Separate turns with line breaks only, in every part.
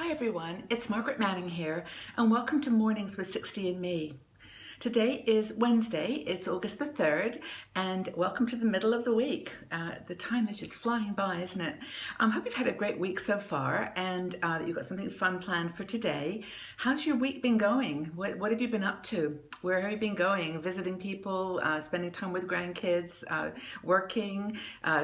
Hi everyone, it's Margaret Manning here, and welcome to Mornings with 60andMe. Today is Wednesday, it's August the 3rd, and welcome to the middle of the week. The time is just flying by, isn't it? I hope you've had a great week so far, and that you've got something fun planned for today. How's your week been going? What have you been up to? Where have you been going? Visiting people, spending time with grandkids, working,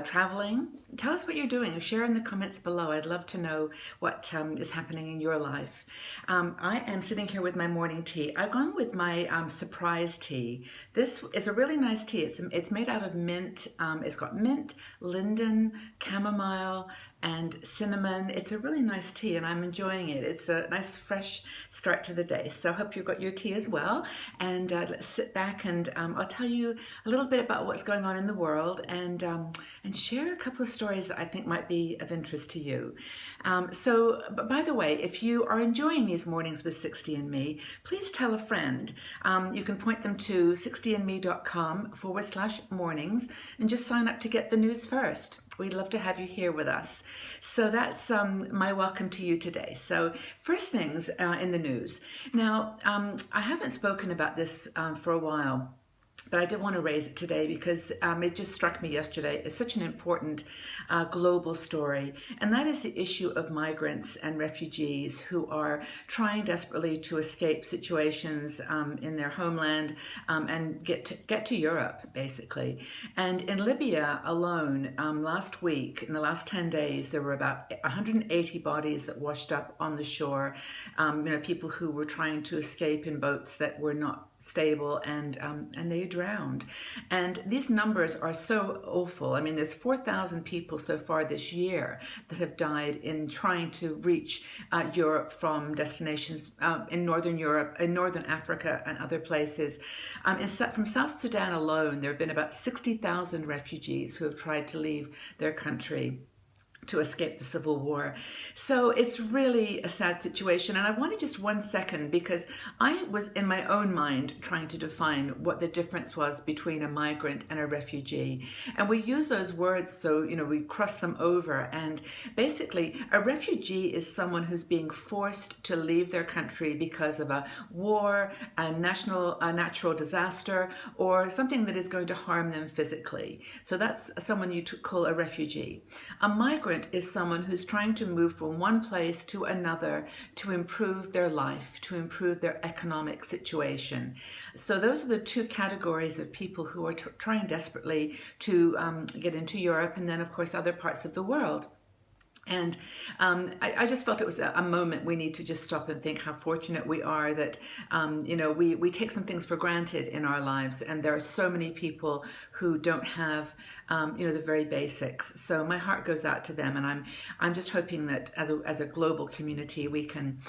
traveling? Tell us what you're doing. Share in the comments below. I'd love to know what is happening in your life. I am sitting here with my morning tea. I've gone with my surprise tea. This is a really nice tea. It's made out of mint. It's got mint, linden, chamomile, and cinnamon. It's a really nice tea and I'm enjoying it. It's a nice fresh start to the day. So I hope you've got your tea as well. And let's sit back and I'll tell you a little bit about what's going on in the world and share a couple of stories that I think might be of interest to you. But by the way, if you are enjoying these mornings with 60andMe, please tell a friend. You can point them to 60andme.com/mornings and just sign up to get the news first. We'd love to have you here with us. So that's my welcome to you today. So first things in the news. Now, I haven't spoken about this for a while, but I did want to raise it today because it just struck me yesterday. It's such an important global story, and that is the issue of migrants and refugees who are trying desperately to escape situations in their homeland and get to Europe, basically. And in Libya alone, last week, in the last 10 days, there were about 180 bodies that washed up on the shore. People who were trying to escape in boats that were not stable, and they drowned. And these numbers are so awful. I mean, there's 4,000 people so far this year that have died in trying to reach Europe from destinations in Northern Europe, in Northern Africa and other places. From South Sudan alone, there have been about 60,000 refugees who have tried to leave their country to escape the civil war. So it's really a sad situation. And I wanted just 1 second because I was in my own mind trying to define what the difference was between a migrant and a refugee. And we use those words so, we cross them over. And basically, a refugee is someone who's being forced to leave their country because of a war, a natural disaster, or something that is going to harm them physically. So that's someone you call a refugee. A migrant is someone who's trying to move from one place to another to improve their life, to improve their economic situation. So those are the two categories of people who are trying desperately to get into Europe and then, of course, other parts of the world. And I just felt it was a moment we need to just stop and think how fortunate we are that, we take some things for granted in our lives. And there are so many people who don't have, the very basics. So my heart goes out to them. And I'm just hoping that as a global community, we can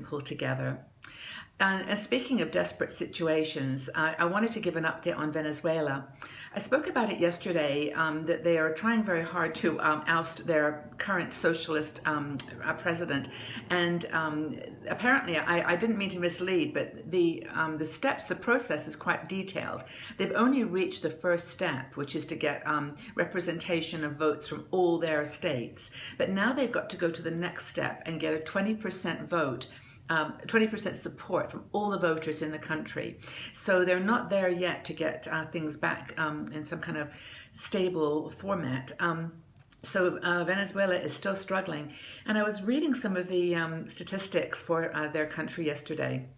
pull together. And speaking of desperate situations, I wanted to give an update on Venezuela. I spoke about it yesterday, that they are trying very hard to oust their current socialist president. And apparently, I didn't mean to mislead, but the steps, the process is quite detailed. They've only reached the first step, which is to get representation of votes from all their states. But now they've got to go to the next step and get a 20% vote. 20% support from all the voters in the country. So they're not there yet to get things back in some kind of stable format. So Venezuela is still struggling. And I was reading some of the statistics for their country yesterday.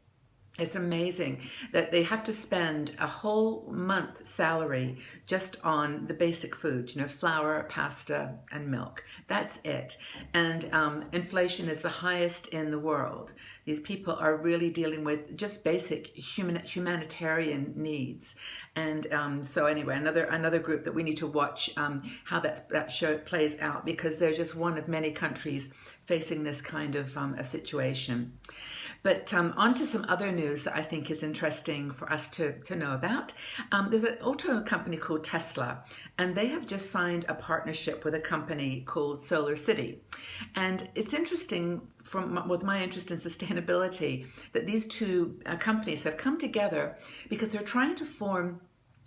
It's amazing that they have to spend a whole month's salary just on the basic foods, flour, pasta, and milk. That's it. And inflation is the highest in the world. These people are really dealing with just basic humanitarian needs. And so anyway, another group that we need to watch how that show plays out, because they're just one of many countries facing this kind of a situation. But on to some other news that I think is interesting for us to know about. There's an auto company called Tesla, and they have just signed a partnership with a company called Solar City. And it's interesting with my interest in sustainability that these two companies have come together because they're trying to form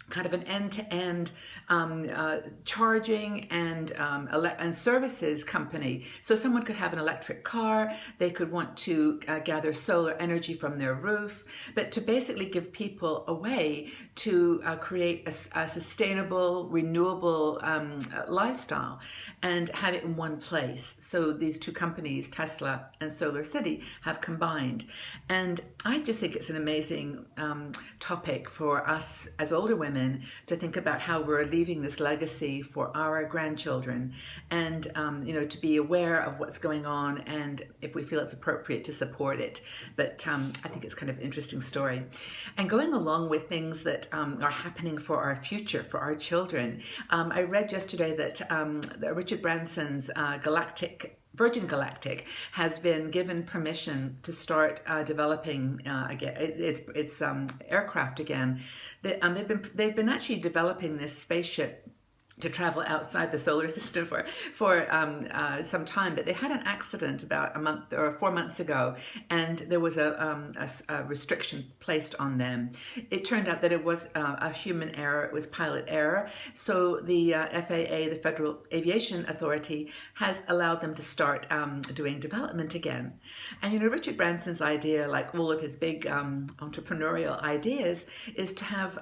kind of an end-to-end charging and services company. So someone could have an electric car, they could want to gather solar energy from their roof, but to basically give people a way to create a sustainable, renewable lifestyle and have it in one place. So these two companies, Tesla and Solar City, have combined. And I just think it's an amazing topic for us as older women to think about how we're leaving this legacy for our grandchildren, and to be aware of what's going on, and if we feel it's appropriate to support it. But I think it's kind of an interesting story. And going along with things that are happening for our future, for our children, I read yesterday that Richard Branson's Virgin Galactic has been given permission to start developing again its aircraft again. They've been actually developing this spaceship to travel outside the solar system for some time, but they had an accident about a month or 4 months ago, and there was a restriction placed on them. It turned out that it was a human error, it was pilot error, so the FAA, the Federal Aviation Authority, has allowed them to start doing development again. And Richard Branson's idea, like all of his big entrepreneurial ideas, is to have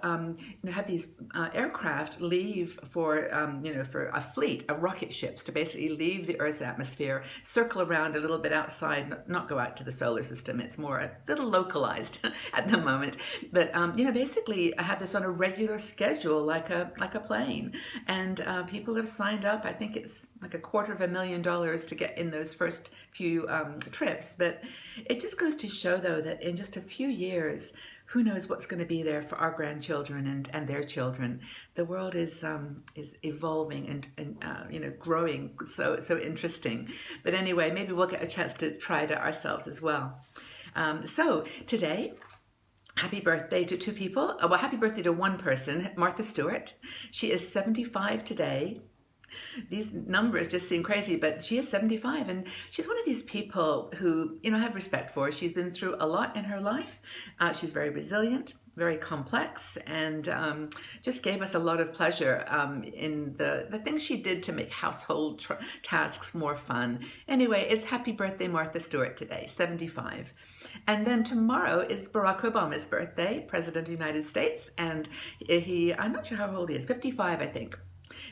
these aircraft leave for a fleet of rocket ships to basically leave the Earth's atmosphere, circle around a little bit outside, not go out to the solar system. It's more a little localized at the moment, but basically have this on a regular schedule, like a plane. And people have signed up. I think it's like $250,000 to get in those first few trips. But it just goes to show, though, that in just a few years, who knows what's going to be there for our grandchildren and their children. The world is evolving and growing, so interesting. But anyway, maybe we'll get a chance to try it ourselves as well. So today, happy birthday to two people. Well, happy birthday to one person, Martha Stewart. She is 75 today. These numbers just seem crazy, but she is 75, and she's one of these people who, I have respect for. She's been through a lot in her life. She's very resilient, very complex, and just gave us a lot of pleasure in the things she did to make household tasks more fun. Anyway, it's happy birthday, Martha Stewart, today, 75. And then tomorrow is Barack Obama's birthday, President of the United States, and I'm not sure how old he is, 55, I think.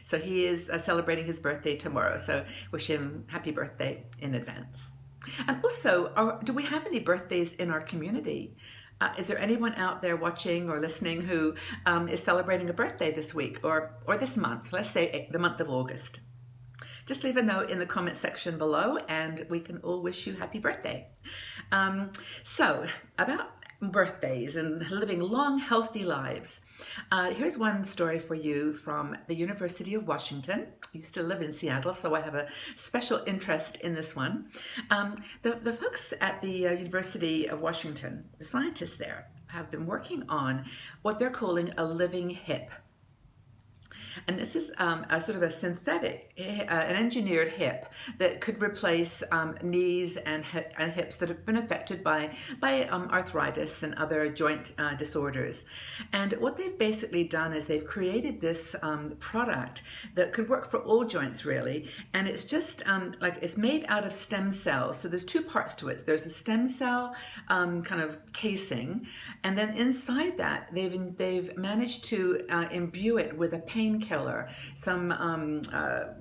So he is celebrating his birthday tomorrow. So wish him happy birthday in advance. And also, do we have any birthdays in our community? Is there anyone out there watching or listening who is celebrating a birthday this week or this month? Let's say the month of August. Just leave a note in the comment section below and we can all wish you happy birthday. So about birthdays and living long, healthy lives. Here's one story for you from the University of Washington. I used to live in Seattle, so I have a special interest in this one. The folks at the University of Washington, the scientists there, have been working on what they're calling a living hip. And this is a sort of a synthetic, an engineered hip that could replace knees and hips that have been affected by arthritis and other joint disorders. And what they've basically done is they've created this product that could work for all joints, really. And it's just it's made out of stem cells. So there's two parts to it. There's a stem cell kind of casing, and then inside that they've managed to imbue it with a painkiller, some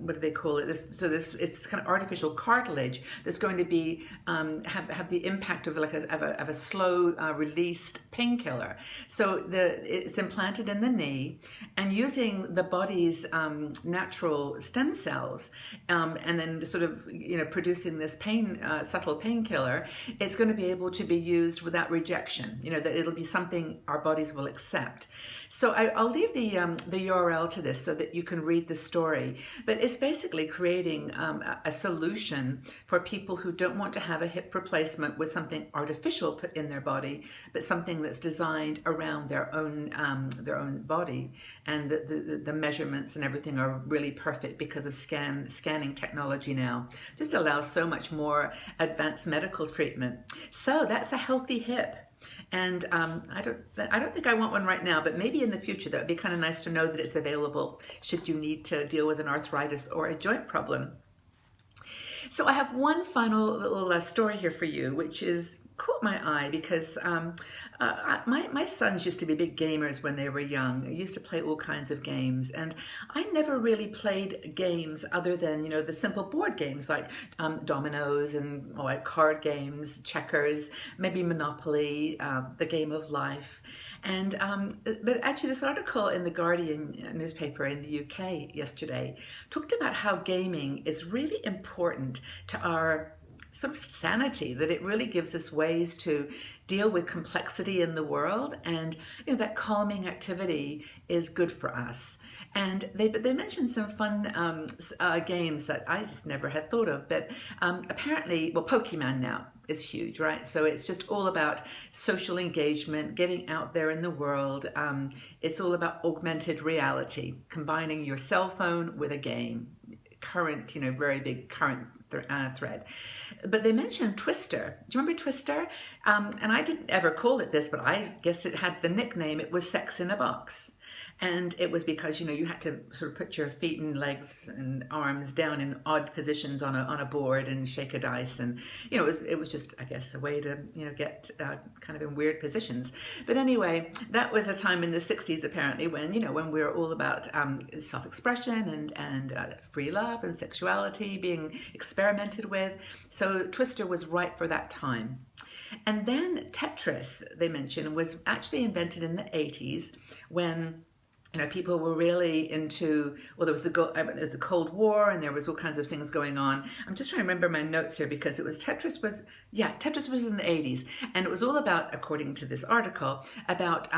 what do they call it? It's kind of artificial cartilage that's going to be have the impact of a slow released painkiller. So it's implanted in the knee, and using the body's natural stem cells, and then sort of producing this subtle painkiller, it's going to be able to be used without rejection. That it'll be something our bodies will accept. So I'll leave the URL to this so that you can read the story. But it's basically creating a solution for people who don't want to have a hip replacement with something artificial put in their body, but something that's designed around their own body. And the measurements and everything are really perfect because of scanning technology now. Just allows so much more advanced medical treatment. So that's a healthy hip. And I don't think I want one right now, but maybe in the future that would be kind of nice to know that it's available should you need to deal with an arthritis or a joint problem. So I have one final little story here for you, which is caught my eye because my sons used to be big gamers when they were young. They used to play all kinds of games, and I never really played games other than, the simple board games like dominoes and like card games, checkers, maybe Monopoly, the game of life. And but actually this article in the Guardian newspaper in the UK yesterday talked about how gaming is really important to our sort of sanity, that it really gives us ways to deal with complexity in the world, and that calming activity is good for us. And they mentioned some fun games that I just never had thought of, but apparently, well, Pokemon now is huge, right? So it's just all about social engagement, getting out there in the world. It's all about augmented reality, combining your cell phone with a game. Current, very big current thread. But they mentioned Twister. Do you remember Twister? And I didn't ever call it this, but I guess it had the nickname. It was Sex in a Box. And it was because, you had to sort of put your feet and legs and arms down in odd positions on a board and shake a dice. And, it was just, I guess, a way to, get kind of in weird positions. But anyway, that was a time in the 60s, apparently, when we were all about self-expression and free love and sexuality being experimented with. So Twister was right for that time. And then Tetris, they mentioned, was actually invented in the 80s when people were really into, well, there was the Cold War and there was all kinds of things going on. I'm just trying to remember my notes here because Tetris was in the 80s. And it was all about, according to this article, about,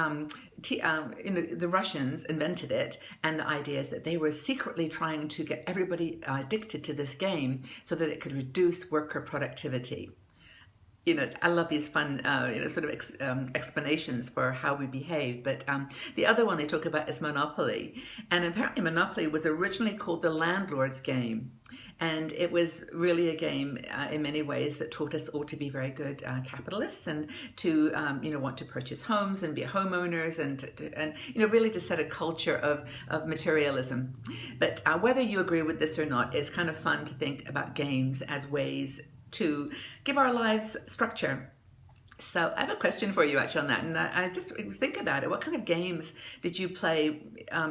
the Russians invented it. And the idea is that they were secretly trying to get everybody addicted to this game so that it could reduce worker productivity. I love these fun, explanations for how we behave. But the other one they talk about is Monopoly. And apparently Monopoly was originally called the landlord's game. And it was really a game in many ways that taught us all to be very good capitalists and to, want to purchase homes and be homeowners and really to set a culture of materialism. But whether you agree with this or not, it's kind of fun to think about games as ways to give our lives structure. So I have a question for you actually on that, and I just think about it. What kind of games did you play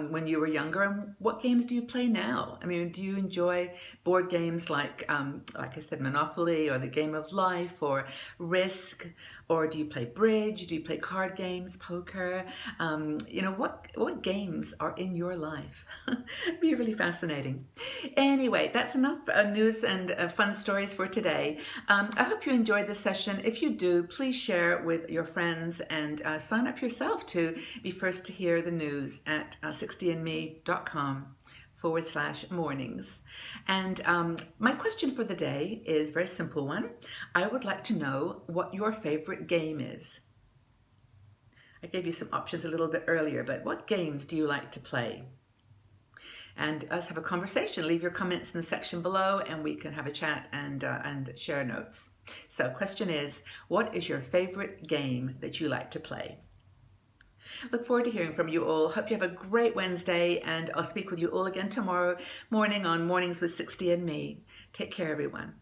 when you were younger, and what games do you play now? I mean, do you enjoy board games like I said, Monopoly or the Game of Life or Risk, or do you play bridge? Do you play card games, poker? What games are in your life? It'd be really fascinating. Anyway, that's enough news and fun stories for today. I hope you enjoyed this session. If you do, please share with your friends and sign up yourself to be first to hear the news at 60andme.com/mornings. And my question for the day is a very simple one. I would like to know what your favorite game is. I gave you some options a little bit earlier, but what games do you like to play? And let's have a conversation. Leave your comments in the section below and we can have a chat and share notes. So question is, what is your favorite game that you like to play? Look forward to hearing from you all. Hope you have a great Wednesday, and I'll speak with you all again tomorrow morning on Mornings with 60 and Me. Take care, everyone.